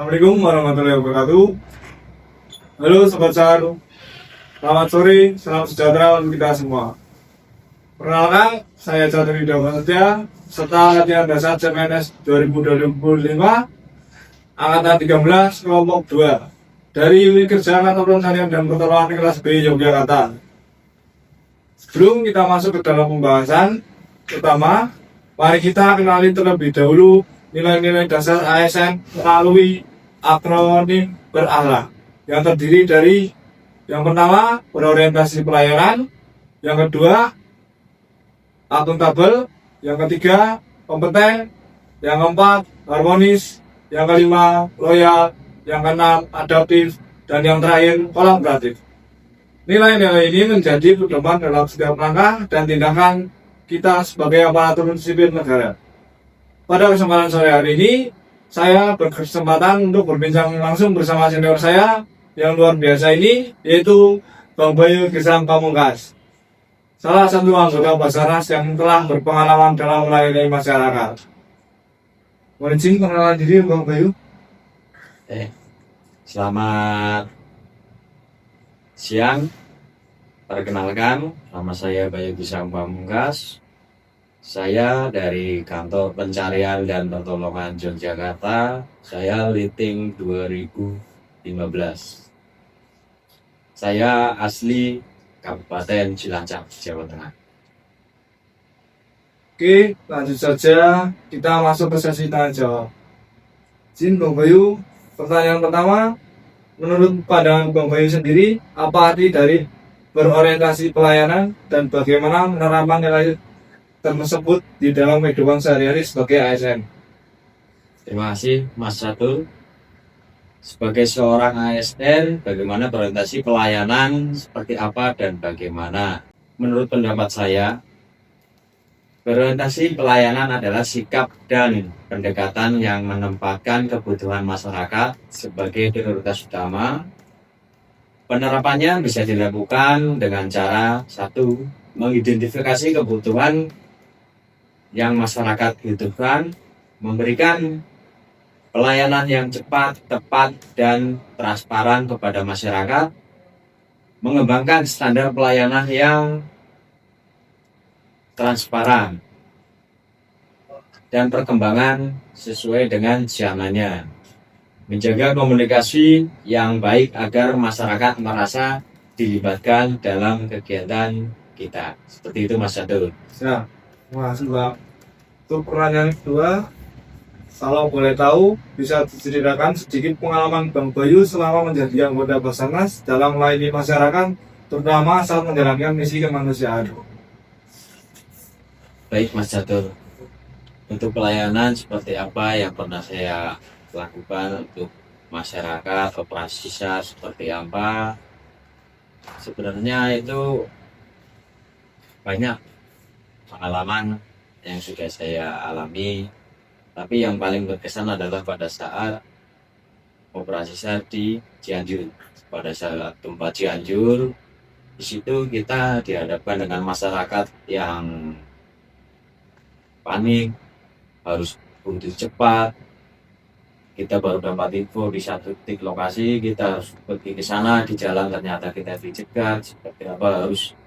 Assalamualaikum warahmatullahi wabarakatuh. Halo Sobat Sar, selamat sore, salam sejahtera untuk kita semua. Perkenalkan, saya Jatri Dawasetya, serta latihan dasar CPNS 2025, Angkatan 13, kelompok 2, dari Unit Kerja Kantor Pencarian dan Pertolongan kelas B Yogyakarta. Sebelum kita masuk ke dalam pembahasan utama, mari kita kenali terlebih dahulu nilai-nilai dasar ASN melalui akronim berakhlak yang terdiri dari yang pertama berorientasi pelayanan, yang kedua akuntabel, yang ketiga kompeten, yang keempat harmonis, yang kelima loyal, yang keenam adaptif, dan yang terakhir kolaboratif. Nilai-nilai ini menjadi pedoman dalam setiap langkah dan tindakan kita sebagai aparatur sipil negara. Pada kesempatan sore hari ini, saya berkesempatan untuk berbincang langsung bersama senior saya yang luar biasa ini, yaitu Bang Bayu Gesang Pamungkas, salah satu anggota Basarnas yang telah berpengalaman dalam melayani masyarakat. Mohon izin pengenalan diri Bang Bayu. Selamat siang. Perkenalkan, nama saya Bayu Gesang Pamungkas. Saya dari Kantor Pencarian dan Pertolongan Yogyakarta. Saya Liting 2015. Saya asli Kabupaten Cilacap, Jawa Tengah. Oke, lanjut saja kita masuk ke sesi tanya jawab. Izin Bang Bayu, pertanyaan pertama, menurut pandangan Bang Bayu sendiri, apa arti dari berorientasi pelayanan dan bagaimana menerapkan nilai tersebut di dalam kehidupan sehari-hari sebagai ASN? Terima kasih Mas Catur. Sebagai seorang ASN, bagaimana berorientasi pelayanan seperti apa dan bagaimana? Menurut pendapat saya, berorientasi pelayanan adalah sikap dan pendekatan yang menempatkan kebutuhan masyarakat sebagai prioritas utama. Penerapannya bisa dilakukan dengan cara satu, mengidentifikasi kebutuhan yang masyarakat butuhkan, memberikan pelayanan yang cepat, tepat, dan transparan kepada masyarakat, mengembangkan standar pelayanan yang transparan, dan perkembangan sesuai dengan zamannya, menjaga komunikasi yang baik agar masyarakat merasa dilibatkan dalam kegiatan kita. Seperti itu Mas Catur. Nah, makasih Bang. Untuk pertanyaan kedua, kalau boleh tahu, bisa diceritakan sedikit pengalaman Bang Bayu selama menjadi anggota Basarnas dalam melayani masyarakat, terutama saat menjalankan misi kemanusiaan. Baik Mas Catur, untuk pelayanan seperti apa yang pernah saya lakukan untuk masyarakat, operasi SAR seperti apa, sebenarnya itu banyak pengalaman yang sudah saya alami, tapi yang paling berkesan adalah pada saat operasi SAR di Cianjur. Pada saat gempa Cianjur, di situ kita dihadapkan dengan masyarakat yang panik, harus butuh cepat. Kita baru dapat info di satu titik lokasi, kita harus pergi ke sana, di jalan ternyata kita dicegat, seperti apa harus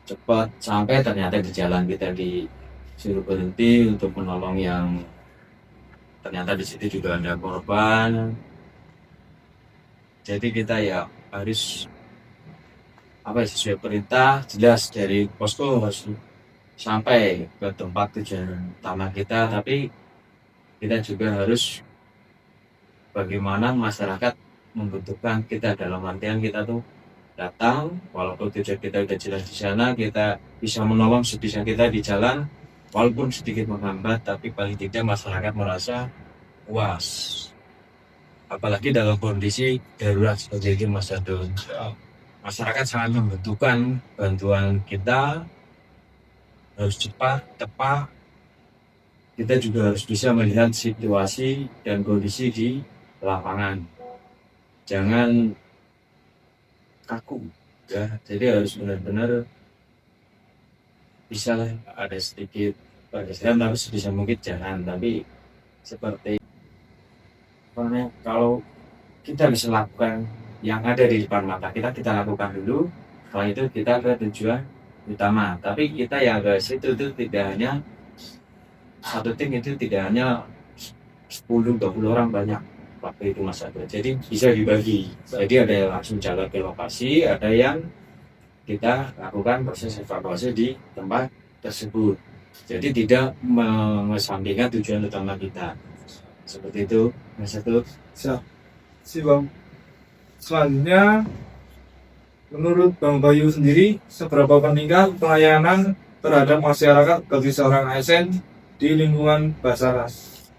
cepat sampai, ternyata di jalan kita disuruh berhenti untuk menolong yang ternyata di situ juga ada korban. Jadi kita ya harus sesuai perintah jelas dari posko harus sampai ke tempat tujuan utama kita, tapi kita juga harus bagaimana masyarakat membutuhkan kita, dalam artian kita tuh datang walaupun tujuan kita udah jelas di sana, kita bisa menolong sebisa kita di jalan walaupun sedikit menghambat, tapi paling tidak masyarakat merasa puas, apalagi dalam kondisi darurat seperti ini Mas Adun. Masyarakat sangat membutuhkan bantuan kita, harus cepat, tepat. Kita juga harus bisa melihat situasi dan kondisi di lapangan, jangan kaku ya, jadi harus benar-benar bisa ada sedikit pedestrian tapi sebisa mungkin jangan, tapi seperti kalau kita bisa lakukan yang ada di depan mata kita lakukan dulu. Setelah itu kita ke tujuan utama. Tapi kita yang ke situ itu tidak hanya satu tim, itu tidak hanya 10-20 orang, banyak waktu itu Mas Agus. Jadi bisa dibagi. Jadi ada yang langsung jalan ke lokasi, ada yang kita lakukan proses evakuasi di tempat tersebut. Jadi tidak mengesampingkan tujuan utama kita. Seperti itu Mas Agus. Siap. Si Bang. Selanjutnya, menurut Bang Bayu sendiri, seberapa penting pelayanan terhadap masyarakat bagi seorang ASN di lingkungan Basarnas?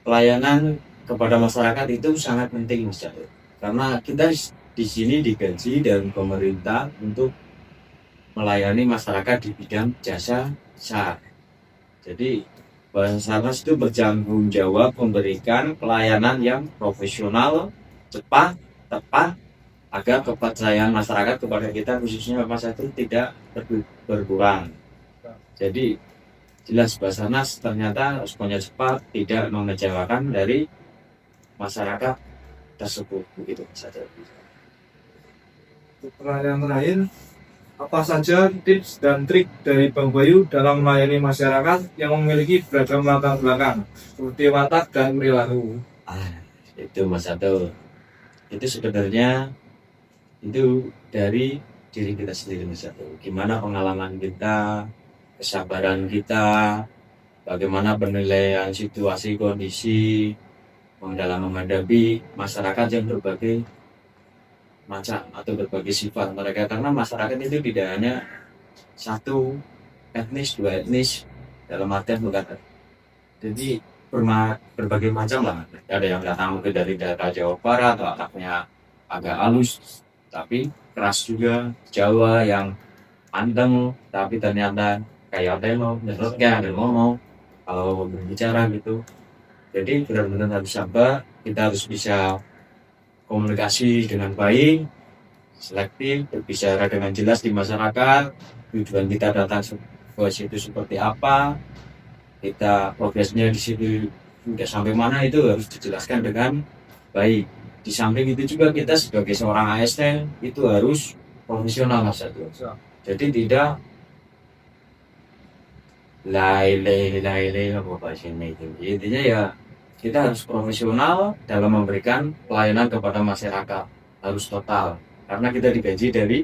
Pelayanan kepada masyarakat itu sangat penting Mas Agus. Karena kita di sini digaji dari pemerintah untuk melayani masyarakat di bidang jasa SAR. Jadi Basarnas itu bertanggung jawab memberikan pelayanan yang profesional, cepat, tepat, agar kepercayaan masyarakat kepada kita khususnya Mas itu tidak berkurang. Jadi jelas Basarnas ternyata responnya cepat, tidak mengecewakan dari masyarakat tersebut, begitu saja. Pertanyaan terakhir, apa saja tips dan trik dari Bang Bayu dalam melayani masyarakat yang memiliki beragam latar belakang seperti watak dan perilaku? Itu Mas Atul. Itu sebenarnya itu dari diri kita sendiri Mas Atul. Gimana pengalaman kita, kesabaran kita, bagaimana penilaian situasi kondisi dalam menghadapi masyarakat yang berbagai macam atau berbagai sifat mereka, karena masyarakat itu tidak hanya satu etnis, dua etnis dalam artian bukan, jadi berbagai macam lah. Ada yang datang mungkin dari daerah Jawa Barat atau otaknya agak halus tapi keras juga, Jawa yang anteng tapi ternyata kayak telo, menurutnya ada ngomong kalau berbicara gitu. Jadi benar-benar harus sabar, kita harus bisa komunikasi dengan baik, selektif, berbicara dengan jelas di masyarakat, tujuan kita datang ke situ seperti apa, kita progresnya di situ sudah sampai mana, itu harus dijelaskan dengan baik. Di samping itu juga kita sebagai seorang ASN itu harus profesional Mas Satu. Jadi tidak lain apa bahasanya itu. Intinya ya kita harus profesional dalam memberikan pelayanan kepada masyarakat, harus total. Karena kita digaji dari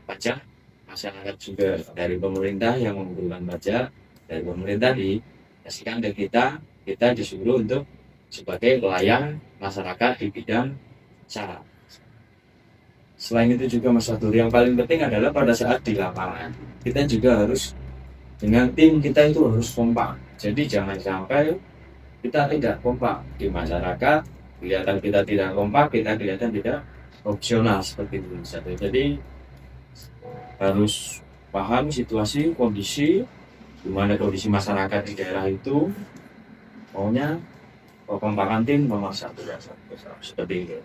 pajak, masyarakat juga dari pemerintah yang mengumpulkan pajak dari pemerintah dikasihkan ke kita disuruh untuk sebagai pelayan masyarakat di bidang SAR. Selain itu juga Mas Fatur, yang paling penting adalah pada saat di lapangan kita juga harus dengan tim kita itu harus kompak. Jadi jangan sampai kita tidak kompak di masyarakat, kelihatan kita tidak kompak, kita kelihatan tidak profesional seperti itu. Jadi harus paham situasi, kondisi, gimana kondisi masyarakat di daerah itu, maunya kekompakan tim nomor satu seperti itu.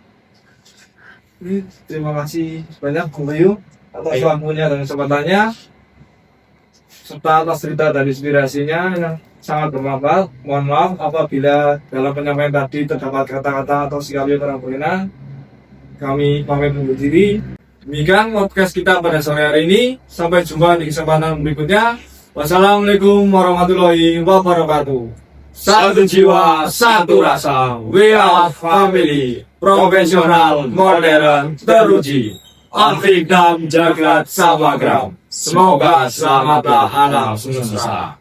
Terima kasih banyak Bang Bayu atas waktunya dan kesempatannya serta atas cerita dan inspirasinya yang sangat bermanfaat. Mohon maaf apabila dalam penyampaian tadi terdapat kata-kata atau sikap yang kurang berkenan. Kami pamit undur diri. Demikian podcast kita pada sore hari ini. Sampai jumpa di kesempatan berikutnya. Wassalamualaikum warahmatullahi wabarakatuh. Satu jiwa, satu rasa. We are family. Profesional, modern, teruji. Afrik dan jagat samagram. Semoga selamatlah alam semesta.